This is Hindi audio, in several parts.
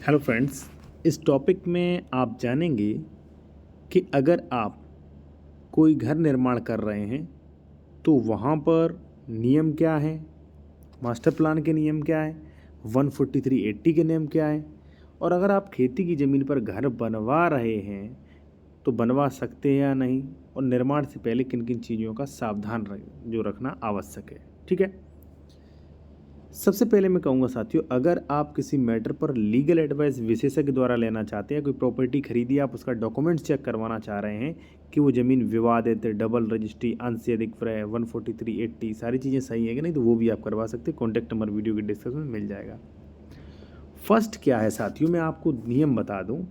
हेलो फ्रेंड्स, इस टॉपिक में आप जानेंगे कि अगर आप कोई घर निर्माण कर रहे हैं तो वहाँ पर नियम क्या हैं, मास्टर प्लान के नियम क्या हैं, 14380 के नियम क्या हैं, और अगर आप खेती की ज़मीन पर घर बनवा रहे हैं तो बनवा सकते हैं या नहीं, और निर्माण से पहले किन किन चीज़ों का सावधान जो रखना आवश्यक है। ठीक है, सबसे पहले मैं कहूँगा साथियों, अगर आप किसी मैटर पर लीगल एडवाइस विशेषज्ञ द्वारा लेना चाहते हैं, कोई प्रॉपर्टी खरीदी, आप उसका डॉक्यूमेंट्स चेक करवाना चाह रहे हैं कि वो ज़मीन विवादित, डबल रजिस्ट्री, अंश से अधिक क्रय, 14380 सारी चीज़ें सही है कि नहीं, तो वो भी आप करवा सकते हैं। कॉन्टैक्ट नंबर वीडियो के डिस्क्रिप्शन में मिल जाएगा। फर्स्ट क्या है साथियों, मैं आपको नियम बता दूँ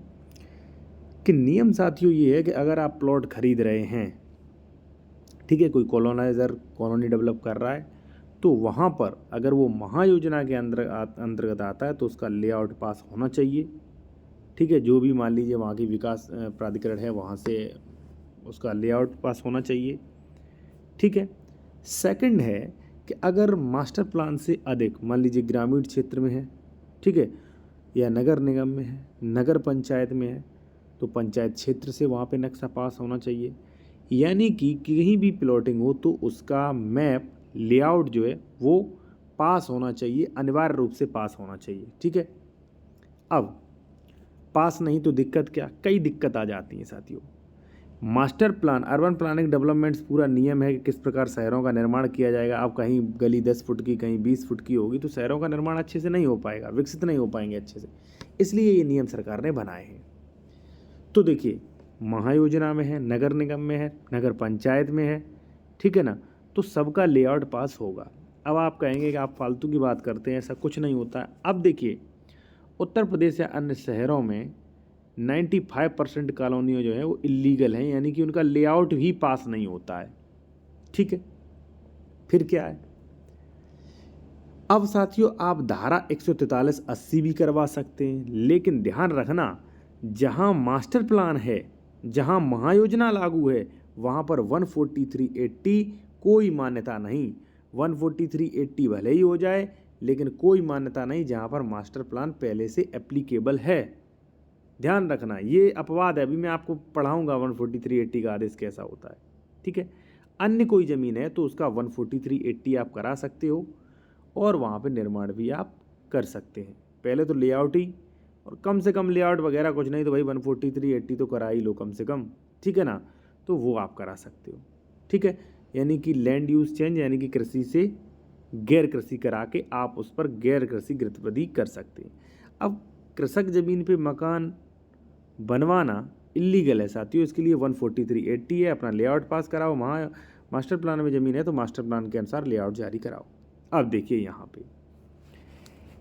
कि नियम साथियों ये है कि अगर आप प्लॉट खरीद रहे हैं, ठीक है, कोई कॉलोनाइज़र कॉलोनी डेवलप कर रहा है, तो वहाँ पर अगर वो महायोजना के अंतर्गत आता है तो उसका लेआउट पास होना चाहिए। ठीक है, जो भी मान लीजिए वहाँ की विकास प्राधिकरण है, वहाँ से उसका लेआउट पास होना चाहिए। ठीक है, सेकंड है कि अगर मास्टर प्लान से अधिक मान लीजिए ग्रामीण क्षेत्र में है, ठीक है, या नगर निगम में है, नगर पंचायत में है, तो पंचायत क्षेत्र से वहाँ पे नक्शा पास होना चाहिए। यानी कि कहीं भी प्लॉटिंग हो तो उसका मैप लेआउट जो है वो पास होना चाहिए, अनिवार्य रूप से पास होना चाहिए। ठीक है, अब पास नहीं तो दिक्कत क्या, कई दिक्कत आ जाती हैं साथियों। Master plan urban planning developments पूरा नियम है कि किस प्रकार शहरों का निर्माण किया जाएगा। अब कहीं गली 10 फुट की, कहीं 20 फुट की होगी तो शहरों का निर्माण अच्छे से नहीं हो पाएगा, विकसित नहीं हो पाएंगे अच्छे से, इसलिए ये नियम सरकार ने बनाए हैं। तो देखिए, महायोजना में है, नगर निगम में है, नगर पंचायत में है, ठीक है ना, तो सबका लेआउट पास होगा। अब आप कहेंगे कि आप फालतू की बात करते हैं, ऐसा कुछ नहीं होता है। अब देखिए, उत्तर प्रदेश या अन्य शहरों में 95% कॉलोनियाँ जो है वो इलीगल हैं, यानी कि उनका लेआउट भी पास नहीं होता है। ठीक है, फिर क्या है, अब साथियों आप धारा 14380 भी करवा सकते हैं, लेकिन ध्यान रखना, जहां मास्टर प्लान है, जहां महायोजना लागू है, वहां पर 14380 कोई मान्यता नहीं। 14380 भले ही हो जाए, लेकिन कोई मान्यता नहीं जहां पर मास्टर प्लान पहले से एप्लीकेबल है। ध्यान रखना, ये अपवाद है, अभी मैं आपको पढ़ाऊंगा 14380 का आदेश कैसा होता है। ठीक है, अन्य कोई ज़मीन है तो उसका 14380 आप करा सकते हो और वहाँ पे निर्माण भी आप कर सकते हैं। पहले तो लेआउट ही, और कम से कम लेआउट वगैरह कुछ नहीं तो भाई 14380 तो करा ही लो कम से कम। ठीक है ना, तो वो आप करा सकते हो। ठीक है, यानी कि लैंड यूज चेंज, यानी कि कृषि से गैर कृषि करा के आप उस पर गैर कृषि गतिविधि कर सकते हैं। अब कृषक ज़मीन पे मकान बनवाना इलीगल है साथियों, इसके लिए 14380 है। अपना लेआउट पास कराओ, वहाँ मास्टर प्लान में ज़मीन है तो मास्टर प्लान के अनुसार लेआउट जारी कराओ। अब देखिए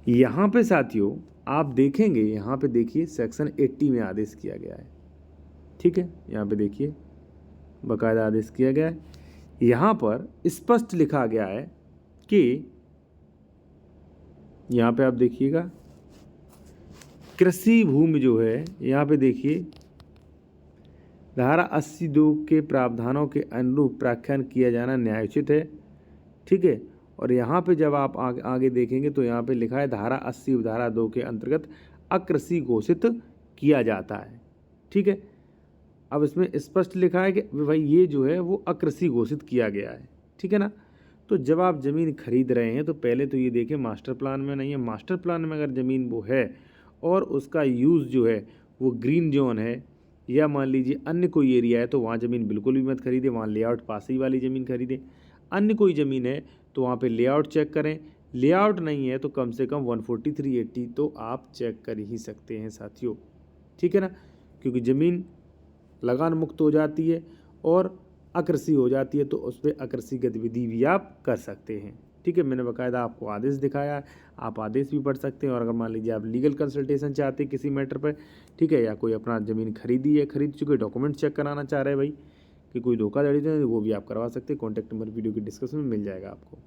यहाँ पे साथियों आप देखेंगे, यहाँ पे देखिए सेक्शन 80 में आदेश किया गया है। ठीक है, यहाँ पे देखिए बाकायदा आदेश किया गया है। यहाँ पर स्पष्ट लिखा गया है कि यहाँ पे आप देखिएगा, कृषि भूमि जो है, यहाँ पे देखिए धारा 82 के प्रावधानों के अनुरूप प्राख्यान किया जाना न्यायोचित है। ठीक है, और यहाँ पे जब आप आगे देखेंगे तो यहाँ पे लिखा है धारा 80 धारा 2 के अंतर्गत अकृषि घोषित किया जाता है। ठीक है, अब इसमें स्पष्ट लिखा है कि भाई ये जो है वो अकृषि घोषित किया गया है। ठीक है ना, तो जब आप ज़मीन खरीद रहे हैं तो पहले तो ये देखें मास्टर प्लान में नहीं है। मास्टर प्लान में अगर ज़मीन वो है और उसका यूज़ जो है वो ग्रीन जोन है, या मान लीजिए अन्य कोई एरिया है, तो वहाँ ज़मीन बिल्कुल भी मत खरीदें, वहाँ लेआउट पास ही वाली ज़मीन खरीदें। अन्य कोई ज़मीन है तो वहाँ पे लेआउट चेक करें, लेआउट नहीं है तो कम से कम 14380 तो आप चेक कर ही सकते हैं साथियों। ठीक है ना, क्योंकि ज़मीन लगान मुक्त हो जाती है और अकृषि हो जाती है, तो उस पर अकृषि गतिविधि भी आप कर सकते हैं। ठीक है, मैंने बाकायदा आपको आदेश दिखाया, आप आदेश भी पढ़ सकते हैं। और अगर मान लीजिए आप लीगल कंसल्टेशन चाहते हैं किसी मैटर पर, ठीक है, या कोई अपना ज़मीन खरीदी है, खरीद चुके, डॉक्यूमेंट चेक कराना चाह रहे हैं भाई कि कोई धोखाधड़ी तो नहीं, वो भी आप करवा सकते हैं। कॉन्टैक्ट नंबर वीडियो की डिस्क्रिप्शन में मिल जाएगा आपको।